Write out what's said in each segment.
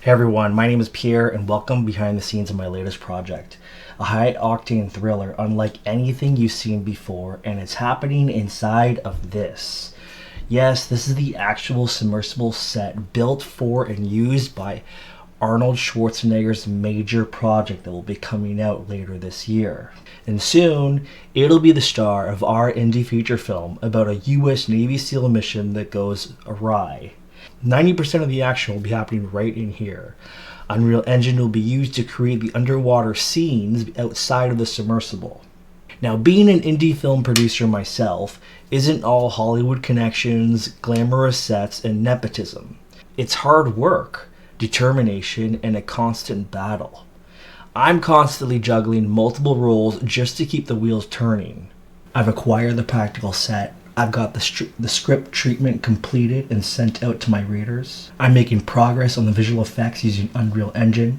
Hey everyone, my name is Pierre and welcome behind the scenes of my latest project. A high-octane thriller unlike anything you've seen before, and it's happening inside of this. Yes, this is the actual submersible set built for and used by Arnold Schwarzenegger's major project that will be coming out later this year. And soon, it'll be the star of our indie feature film about a US Navy SEAL mission that goes awry. 90% of the action will be happening right in here. Unreal Engine will be used to create the underwater scenes outside of the submersible. Now, being an indie film producer myself isn't all Hollywood connections, glamorous sets, and nepotism. It's hard work, determination, and a constant battle. I'm constantly juggling multiple roles just to keep the wheels turning. I've acquired the practical set. I've got the script treatment completed and sent out to my readers. I'm making progress on the visual effects using Unreal Engine.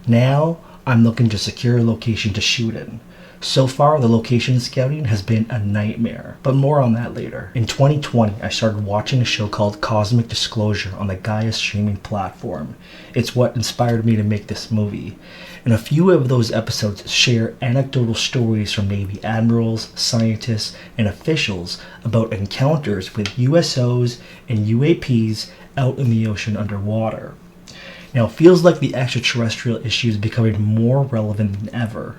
Now, I'm looking to secure a location to shoot in. So far, the location scouting has been a nightmare, but more on that later. In 2020, I started watching a show called Cosmic Disclosure on the Gaia streaming platform. It's what inspired me to make this movie. And a few of those episodes share anecdotal stories from Navy admirals, scientists, and officials about encounters with USOs and UAPs out in the ocean underwater. Now, it feels like the extraterrestrial issue is becoming more relevant than ever.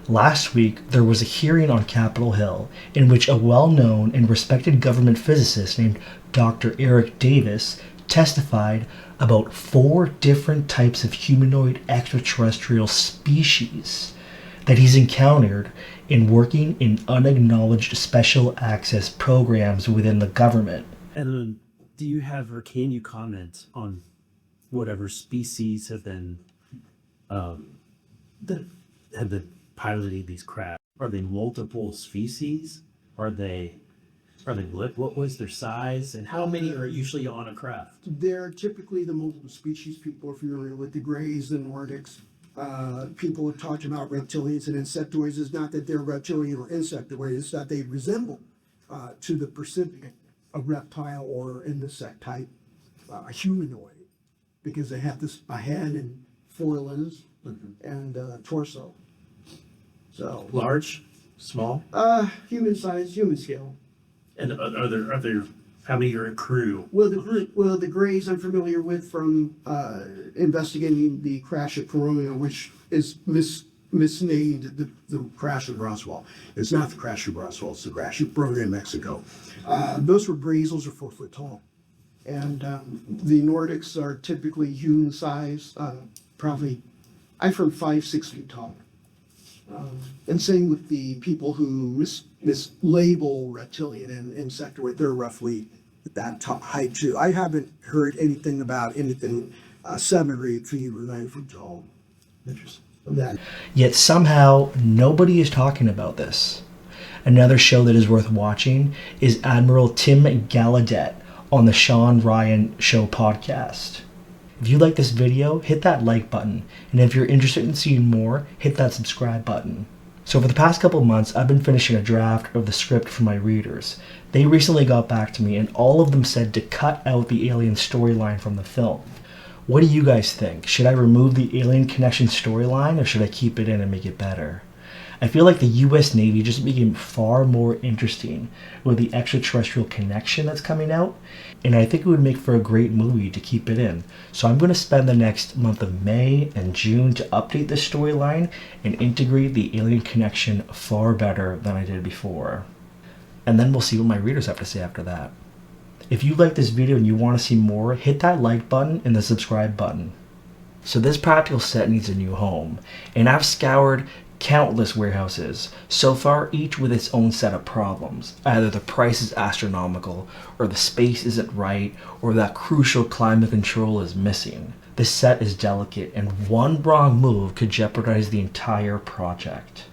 Last week, there was a hearing on Capitol Hill in which a well-known and respected government physicist named Dr. Eric Davis testified about 4 different types of humanoid extraterrestrial species that he's encountered in working in unacknowledged special access programs within the government. And do you have or can you comment on whatever species have been piloting these craft? Are they multiple species? Are they what was their size, and how many are usually on a craft? They're typically the multiple species. People are familiar with the Greys, the Nordics. People have talked about reptilians and insectoids. It's not that they're reptilian or insectoid, it's that they resemble to the Pacific a reptile or insect type, a humanoid, because they have a head and 4 limbs and torso. So Large, small, human size, human scale. and are there how many are in crew? Well, the Greys I'm familiar with from investigating the crash at Corona, which is misnamed the crash of Roswell. It's not the crash of Roswell; it's the crash of Corona in Mexico. Those were Greys; those are 4 foot tall, and the Nordics are typically human size, probably I've heard 5-6 feet tall. And same with the people who mislabel reptilian and insectoid, they're roughly that height too. I haven't heard anything about anything 7 or 8 feet or 9 feet tall. Interesting. That. Yet somehow, nobody is talking about this. Another show that is worth watching is Admiral Tim Gallaudet on the Sean Ryan Show podcast. If you like this video, hit that like button, and if you're interested in seeing more, hit that subscribe button. So for the past couple months, I've been finishing a draft of the script for my readers. They recently got back to me, and all of them said to cut out the alien storyline from the film. What do you guys think? Should I remove the alien connection storyline, or should I keep it in and make it better? I feel like the US Navy just became far more interesting with the extraterrestrial connection that's coming out, and I think it would make for a great movie to keep it in. So I'm going to spend the next month of May and June to update the storyline and integrate the alien connection far better than I did before. And then we'll see what my readers have to say after that. If you like this video and you want to see more, hit that like button and the subscribe button. So this practical set needs a new home, and I've scoured countless warehouses, so far each with its own set of problems. Either the price is astronomical, or the space isn't right, or that crucial climate control is missing. This set is delicate, and one wrong move could jeopardize the entire project.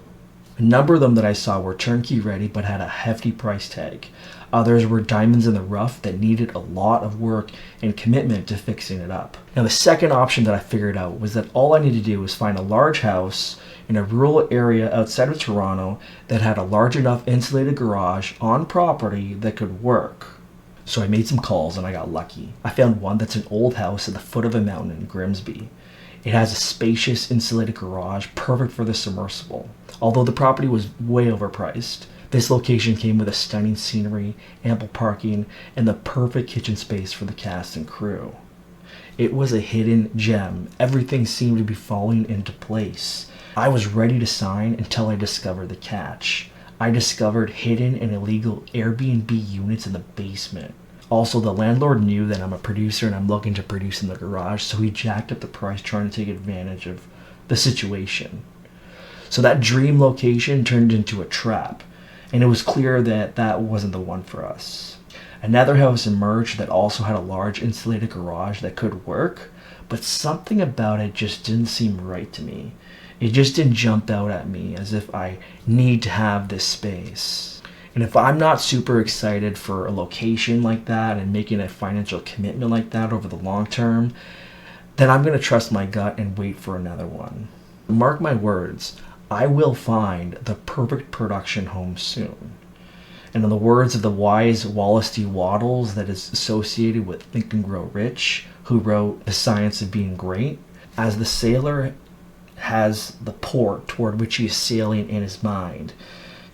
A number of them that I saw were turnkey ready but had a hefty price tag. Others were diamonds in the rough that needed a lot of work and commitment to fixing it up. Now the second option that I figured out was that all I needed to do was find a large house in a rural area outside of Toronto that had a large enough insulated garage on property that could work. So I made some calls and I got lucky. I found one that's an old house at the foot of a mountain in Grimsby. It has a spacious insulated garage, perfect for the submersible. Although the property was way overpriced, this location came with a stunning scenery, ample parking, and the perfect kitchen space for the cast and crew. It was a hidden gem. Everything seemed to be falling into place. I was ready to sign until I discovered the catch. I discovered hidden and illegal Airbnb units in the basement. Also, the landlord knew that I'm a producer and I'm looking to produce in the garage, so he jacked up the price trying to take advantage of the situation. So that dream location turned into a trap, and it was clear that that wasn't the one for us. Another house emerged that also had a large insulated garage that could work, but something about it just didn't seem right to me. It just didn't jump out at me as if I need to have this space. And if I'm not super excited for a location like that and making a financial commitment like that over the long term, then I'm going to trust my gut and wait for another one. Mark my words, I will find the perfect production home soon. And in the words of the wise Wallace D. Wattles that is associated with Think and Grow Rich, who wrote The Science of Being Great, as the sailor has the port toward which he is sailing in his mind,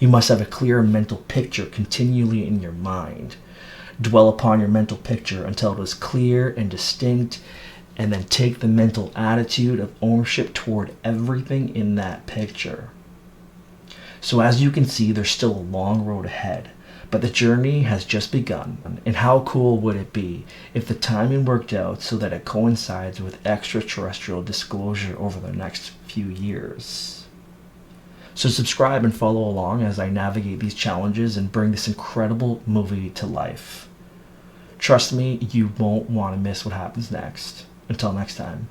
you must have a clear mental picture continually in your mind. Dwell upon your mental picture until it is clear and distinct, and then take the mental attitude of ownership toward everything in that picture. So as you can see, there's still a long road ahead, but the journey has just begun. And how cool would it be if the timing worked out so that it coincides with extraterrestrial disclosure over the next few years? So subscribe and follow along as I navigate these challenges and bring this incredible movie to life. Trust me, you won't want to miss what happens next. Until next time.